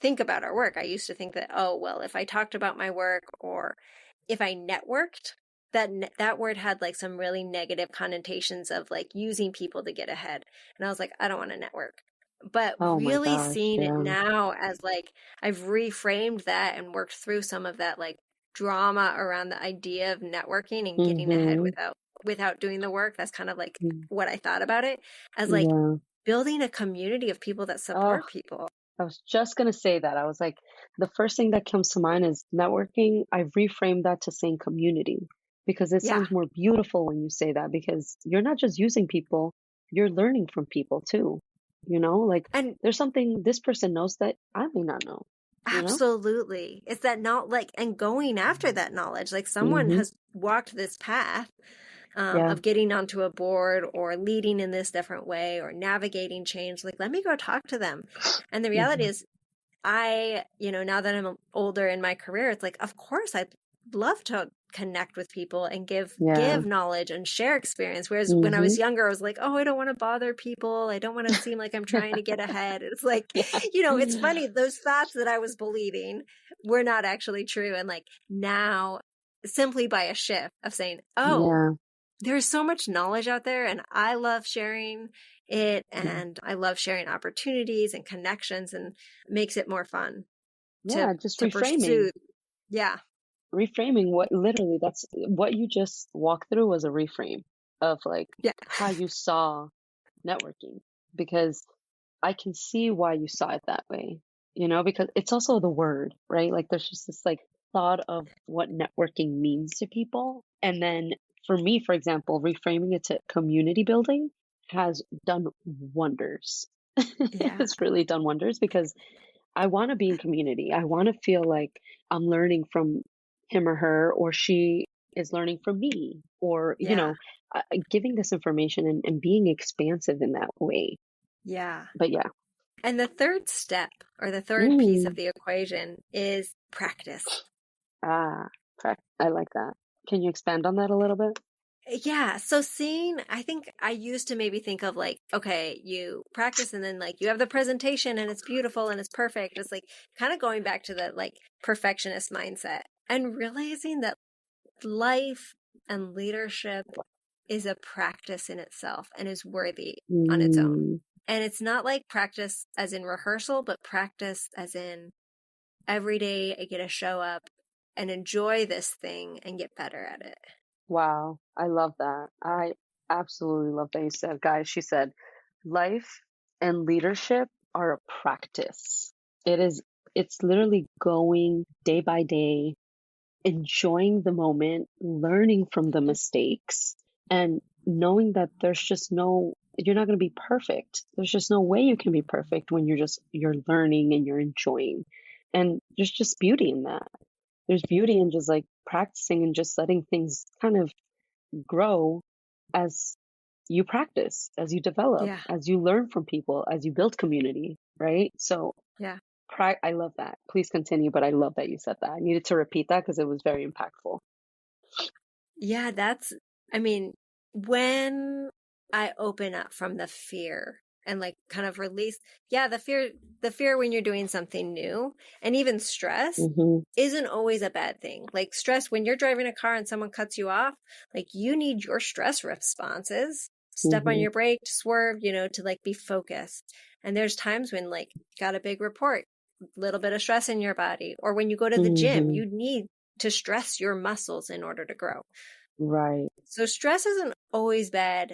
think about our work. I used to think that, oh, well, if I talked about my work or if I networked, that word had like some really negative connotations of like using people to get ahead. And I was like, I don't want to network. But Oh my really gosh. seeing it Yeah. now as like I've reframed that and worked through some of that like drama around the idea of networking and getting ahead Hmm. without doing the work. That's kind of like what I thought about it as like Yeah. building a community of people that Oh, support people. I was just gonna say that. I was like, the first thing that comes to mind is networking. I've reframed that to saying community because it Yeah. sounds more beautiful when you say that because you're not just using people, you're learning from people too. Like And there's something this person knows that I may not know, you know? absolutely. It's that not like, and going after that knowledge, like someone Hmm. has walked this path Yeah. of getting onto a board or leading in this different way or navigating change. Like, let me go talk to them. And the reality Hmm. is, now that I'm older in my career, it's like, of course, I'd love to connect with people and Yeah. give knowledge and share experience. Whereas when I Hmm. was younger, I was like, oh, I don't want to bother people. I don't want to seem like I'm trying to get ahead. It's like, Yeah. it's funny. Those thoughts that I was believing were not actually true. And like now, simply by a shift of saying, oh, Yeah. there's so much knowledge out there and I love sharing it, Yeah. and I love sharing opportunities and connections, and makes it more fun to Yeah. Just to reframing. pursue. Yeah. Reframing what literally that's what you just walked through was a reframe of like Yeah. how you saw networking because I can see why you saw it that way, because it's also the word, right? Like there's just this like thought of what networking means to people. And then for me, for example, reframing it to community building has done wonders. Yeah. It's really done wonders because I want to be in community. I want to feel like I'm learning from him or her, or she is learning from me, or, Yeah. giving this information and being expansive in that way. Yeah. But yeah. And the third step, or the third piece of Mm, the equation, is practice. ah, I like that. Can you expand on that a little bit? Yeah. So I think I used to maybe think of like, okay, you practice and then like you have the presentation and it's beautiful and it's perfect. It's like kind of going back to the like perfectionist mindset and realizing that life and leadership is a practice in itself and is worthy on its own. Mm, And it's not like practice as in rehearsal, but practice as in every day I get to show up and enjoy this thing and get better at it. wow, I love that. I absolutely love that you said, guys, she said, life and leadership are a practice. It's literally going day by day, enjoying the moment, learning from the mistakes, and knowing that you're not going to be perfect. There's just no way you can be perfect when you're learning and you're enjoying. And there's just beauty in that. There's beauty in just like practicing and just letting things kind of grow as you practice, as you develop, Yeah. as you learn from people, as you build community, right? So Yeah. I love that. Please continue, but I love that you said that. I needed to repeat that because it was very impactful. Yeah, I mean, when I open up from the fear and like kind of release, yeah, the fear when you're doing something new, and even stress Hmm. isn't always a bad thing. Like stress when you're driving a car and someone cuts you off, like you need your stress responses. step on Mm-hmm. your brake, swerve, to like be focused. And there's times when like got a big report, little bit of stress in your body, or when you go to the gym, Mm-hmm. you need to stress your muscles in order to grow. Right. So stress isn't always bad,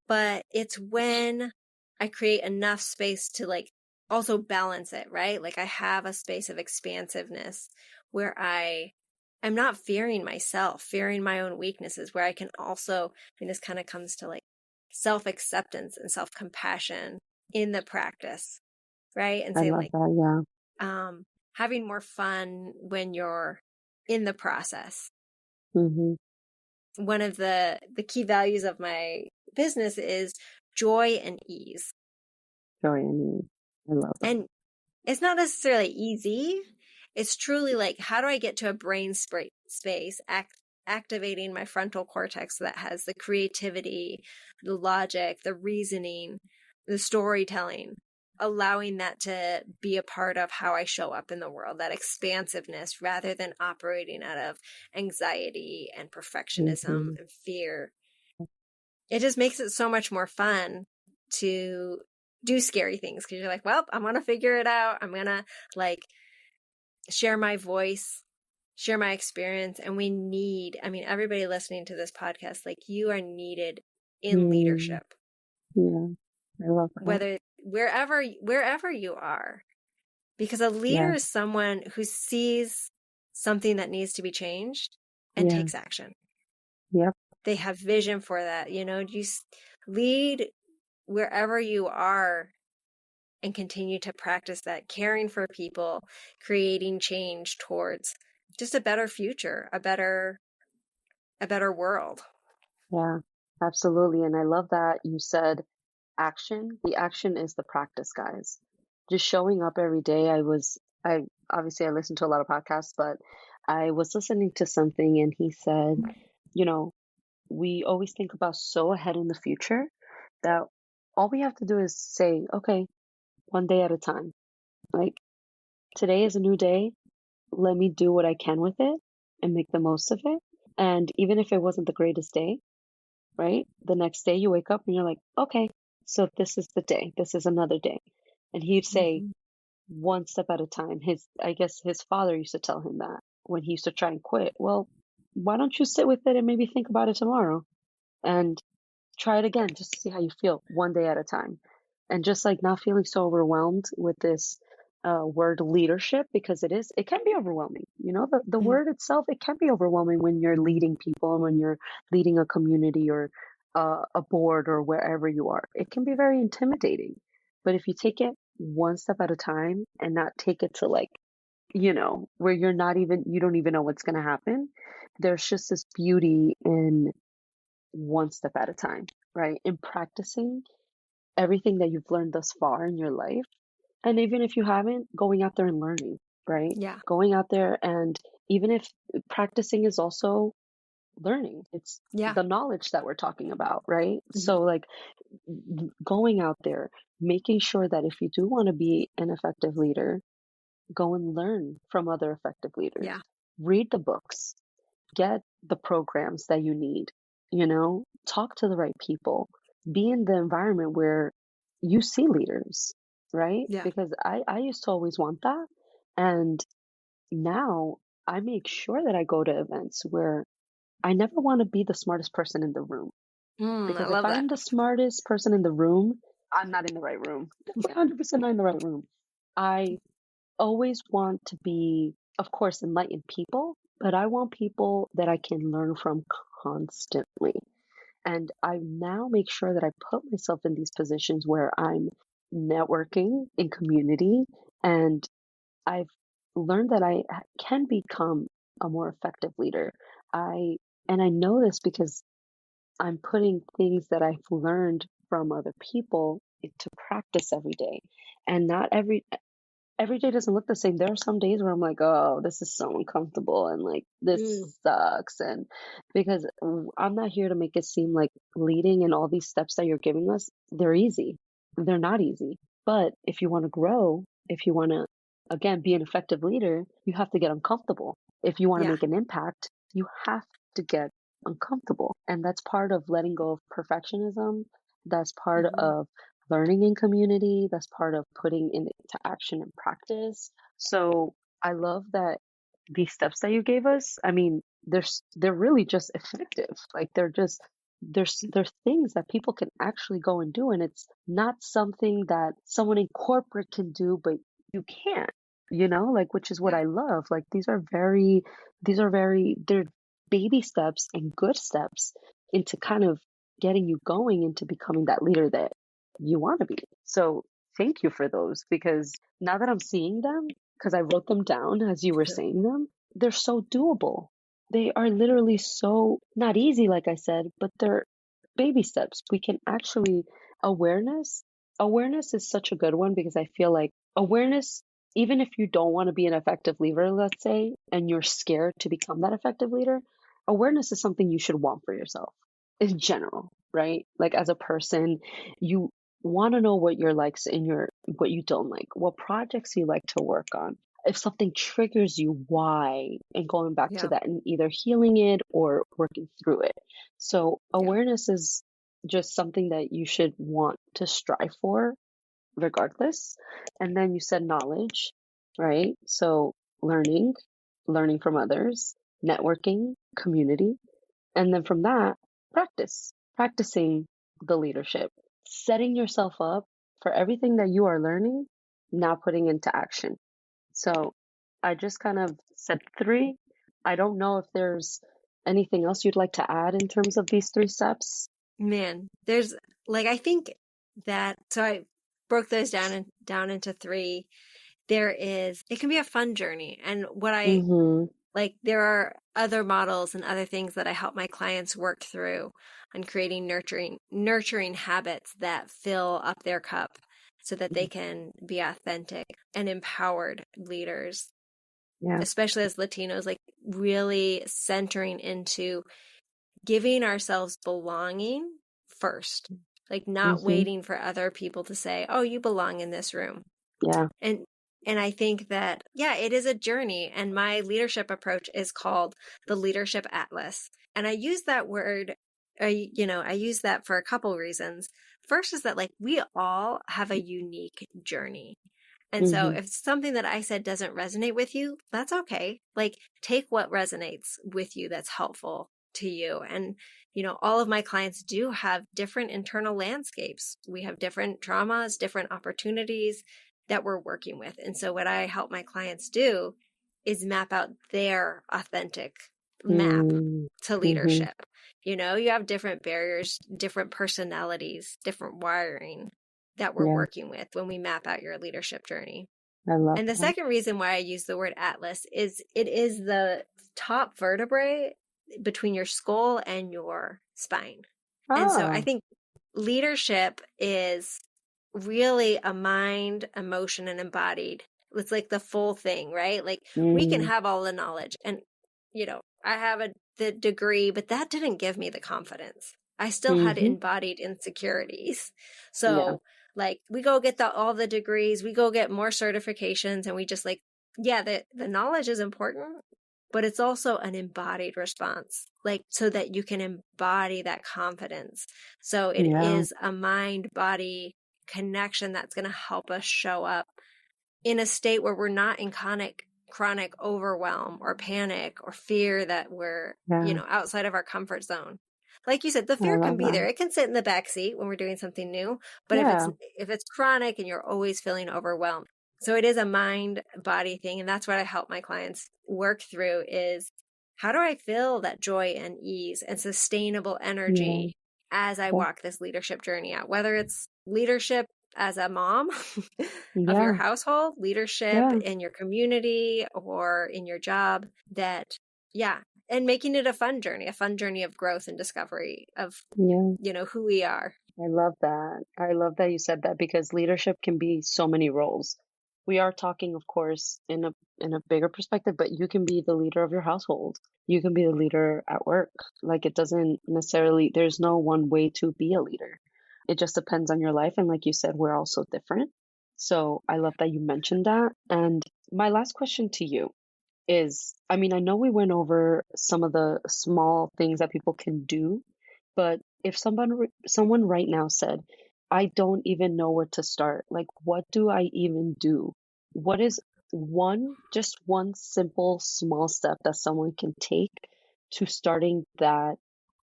but it's when I create enough space to like also balance it, right? Like I have a space of expansiveness where I'm not fearing myself, fearing my own weaknesses, where I can also, this kind of comes to like self-acceptance and self-compassion in the practice, right? And I saying love like, that. Yeah. having more fun when you're in the process. Mm-hmm. One of the key values of my business is joy and ease. Joy and ease. I love that. And it's not necessarily easy. It's truly like, how do I get to a brain space, activating my frontal cortex that has the creativity, the logic, the reasoning, the storytelling, allowing that to be a part of how I show up in the world, that expansiveness rather than operating out of anxiety and perfectionism Mm-hmm. and fear. It just makes it so much more fun to do scary things because you're like, well, I'm going to figure it out. I'm going to like share my voice, share my experience. And everybody listening to this podcast, like you are needed in Mm. leadership, Yeah. I love that. whether wherever you are, because a leader Yeah. is someone who sees something that needs to be changed and Yeah. takes action. Yep. They have vision for that. Lead wherever you are and continue to practice that caring for people, creating change towards just a better future, a better world. Yeah. Absolutely. And I love that you said action. The action is the practice, guys. Just showing up every day. I obviously I listen to a lot of podcasts, but I was listening to something and he said, you know, we always think about so ahead in the future that all we have to do is say, okay, one day at a time. Like today is a new day. Let me do what I can with it and make the most of it. And even if it wasn't the greatest day, right? The next day you wake up and you're like, okay, so this is the day. This is another day. And he'd say, Mm-hmm. one step at a time. I guess his father used to tell him that when he used to try and quit. Well, why don't you sit with it and maybe think about it tomorrow? And try it again just to see how you feel one day at a time. And just like not feeling so overwhelmed with this word leadership because it can be overwhelming. The Mm-hmm. word itself, it can be overwhelming when you're leading people and when you're leading a community or a board or wherever you are. It can be very intimidating. But if you take it one step at a time and not take it to like, where you don't even know what's going to happen, there's just this beauty in one step at a time, right? In practicing everything that you've learned thus far in your life. And even if you haven't, going out there and learning, right? Yeah. Going out there and even if practicing is also learning, it's Yeah. the knowledge that we're talking about, right? Mm-hmm. So, like, going out there, making sure that if you do want to be an effective leader, go and learn from other effective leaders, Yeah. read the books, get the programs that you need, talk to the right people, be in the environment where you see leaders, right? Yeah. Because I used to always want that. And now I make sure that I go to events where I never want to be the smartest person in the room. I Because if love I that. am the smartest person in the room, I'm not in the right room. 100% not in the right room. I always want to be, of course, enlightened people, but I want people that I can learn from constantly. And I now make sure that I put myself in these positions where I'm networking in community and I've learned that I can become a more effective leader. I and I know this because I'm putting things that I've learned from other people into practice every day. And not every day doesn't look the same. There are some days where I'm like, oh, this is so uncomfortable and like Mm. this sucks. And because I'm not here to make it seem like leading and all these steps that you're giving us, they're easy. They're not easy. But if you want to grow, if you want to, again, be an effective leader, you have to get uncomfortable. If you want to Yeah. make an impact, you have to get uncomfortable. And that's part of letting go of perfectionism. That's part Hmm. of learning in community. That's part of putting into action and practice. So I love that these steps that you gave us, I mean, they're really just effective. Like there's things that people can actually go and do, and it's not something that someone in corporate can do, but you can't, like, which is what Yeah. I love. Like they're baby steps and good steps into kind of getting you going into becoming that leader that you want to be. So thank you for those, because now that I'm seeing them, because I wrote them down as you were saying them, they're so doable. They are literally so not easy, like I said, but they're baby steps. We can actually awareness. Awareness is such a good one, because I feel like awareness, even if you don't want to be an effective leader, let's say, and you're scared to become that effective leader, awareness is something you should want for yourself in general, right? Like as a person, you want to know what your likes and your what you don't like, what projects you like to work on. If something triggers you, why? And going back to Yeah. that and either healing it or working through it. So Yeah. awareness is just something that you should want to strive for regardless. And then you said knowledge, right? So learning, learning from others, networking, community. And then from that, practicing the leadership, setting yourself up for everything that you are learning, now putting into action. So I just kind of said three. I don't know if there's anything else you'd like to add in terms of these three steps. Man, there's like I think that so I broke those down into three. There is it can be a fun journey. And what I Mm-hmm. like there are other models and other things that I help my clients work through on creating nurturing habits that fill up their cup so that they can be authentic and empowered leaders, Yeah. especially as Latinos, like really centering into giving ourselves belonging first, like not Mm-hmm. waiting for other people to say, "Oh, you belong in this room." Yeah. And and I think that yeah, it is a journey, and my leadership approach is called the Leadership Atlas. And I use that word I use that for a couple reasons. First is that like we all have a unique journey. And so Mm-hmm. if something that I said doesn't resonate with you, that's okay. Like take what resonates with you that's helpful to you. And, all of my clients do have different internal landscapes. We have different traumas, different opportunities that we're working with. And so what I help my clients do is map out their authentic map to Mm-hmm. leadership. You have different barriers, different personalities, different wiring that we're Yeah. working with when we map out your leadership journey. I love And the that. second reason why I use the word atlas is it is the top vertebrae between your skull and your spine. And so I Ah. think leadership is really a mind, emotion, and embodied. It's like the full thing, right? Like we can Mm. have all the knowledge and, I have the degree, but that didn't give me the confidence. I still had Mm-hmm. embodied insecurities. Yeah. So like we go get all the degrees, we go get more certifications and we just like, yeah, the knowledge is important, but it's also an embodied response, like so that you can embody that confidence. So it Yeah. is a mind body connection that's going to help us show up in a state where we're not in chronic overwhelm or panic or fear that we're, Yeah. outside of our comfort zone. Like you said, the I fear can love be there. that. It can sit in the back seat when we're doing something new, but Yeah. if it's chronic and you're always feeling overwhelmed. So it is a mind body thing, and that's what I help my clients work through is how do I feel that joy and ease and sustainable Yeah. energy as I Yeah. walk this leadership journey out, whether it's leadership as a mom of your Yeah. household, leadership Yeah. in your community or in your job that, yeah, and making it a fun journey of growth and discovery of, Yeah. who we are. I love that. I love that you said that, because leadership can be so many roles. We are talking, of course, in a bigger perspective, but you can be the leader of your household. You can be the leader at work. Like it doesn't necessarily, there's no one way to be a leader. It just depends on your life. And like you said, we're all so different. So I love that you mentioned that. And my last question to you. is, I mean, I know we went over some of the small things that people can do, but if someone right now said, I don't even know where to start, like what do I even do? What is just one simple small step that someone can take to starting that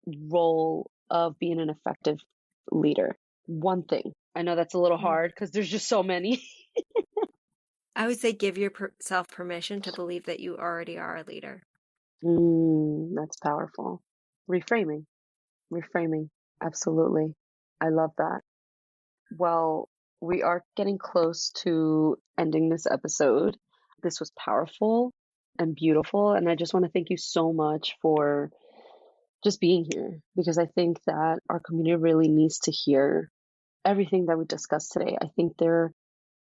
role of being an effective leader? One thing. I know that's a little Mm. hard because there's just so many. I would say give yourself permission to believe that you already are a leader. That's powerful. Reframing, reframing. Absolutely. I love that. Well, we are getting close to ending this episode. This was powerful and beautiful. And I just want to thank you so much for just being here because I think that our community really needs to hear everything that we discussed today. I think there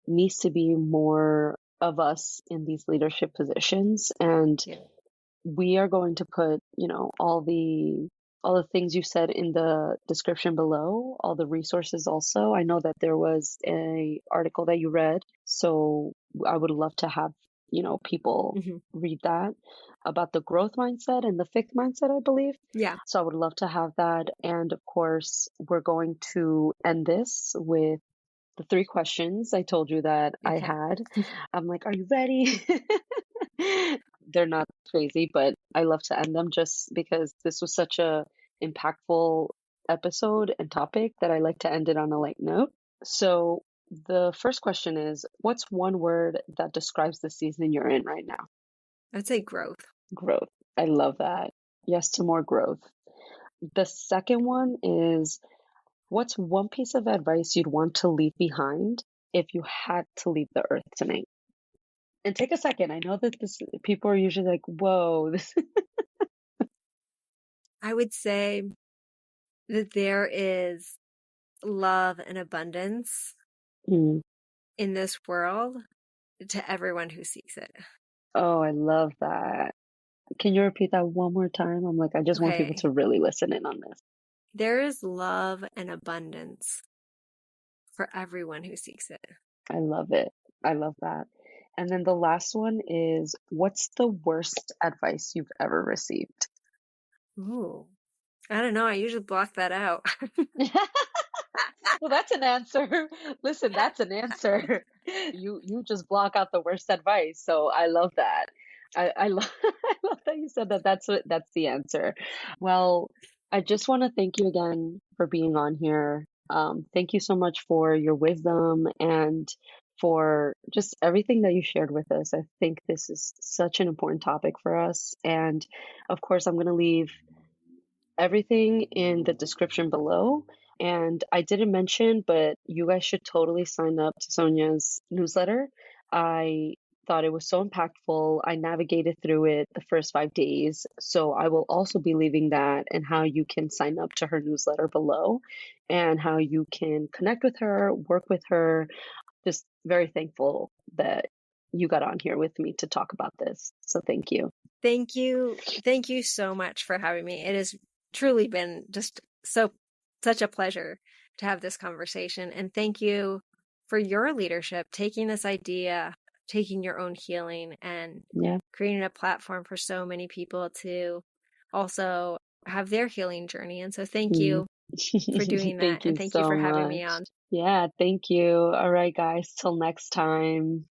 needs to be more of us in these leadership positions. And Yeah. we are going to put, all the things you said in the description below, all the resources also. I know that there was a article that you read, so I would love to have, people Hmm. read that about the growth mindset and the fixed mindset, I believe. Yeah. So I would love to have that. And of course, we're going to end this with the three questions I told you that I Okay. had. I'm like, are you ready? They're not crazy, but I love to end them just because this was such a impactful episode and topic that I like to end it on a light note. So the first question is, what's one word that describes the season you're in right now? I'd say growth. Growth. I love that. Yes to more growth. The second one is, what's one piece of advice you'd want to leave behind if you had to leave the earth tonight? And take a second. I know that this people are usually like, "Whoa, this." I would say that there is love and abundance Mm. in this world to everyone who seeks it. Oh, I love that. Can you repeat that one more time? I'm like, I just want people Okay. to really listen in on this. There is love and abundance for everyone who seeks it. I love it. I love that. And then the last one is, what's the worst advice you've ever received? Ooh. I don't know. I usually block that out. Well, that's an answer. Listen, that's an answer. You just block out the worst advice. So I love that. I love I love that you said that that's the answer. Well, I just want to thank you again for being on here. Thank you so much for your wisdom and for just everything that you shared with us. I think this is such an important topic for us. And of course, I'm going to leave everything in the description below. And I didn't mention, but you guys should totally sign up to Sonia's newsletter. I thought it was so impactful. I navigated through it the first 5 days. So I will also be leaving that and how you can sign up to her newsletter below and how you can connect with her, work with her. Just very thankful that you got on here with me to talk about this. So thank you. Thank you. Thank you so much for having me. It has truly been just such a pleasure to have this conversation. And thank you for your leadership, taking this idea, taking your own healing, and Yeah. creating a platform for so many people to also have their healing journey. And so thank Mm. you for doing that. Thank And you thank you so for having me much. on. Yeah, thank you. All right, guys, till next time.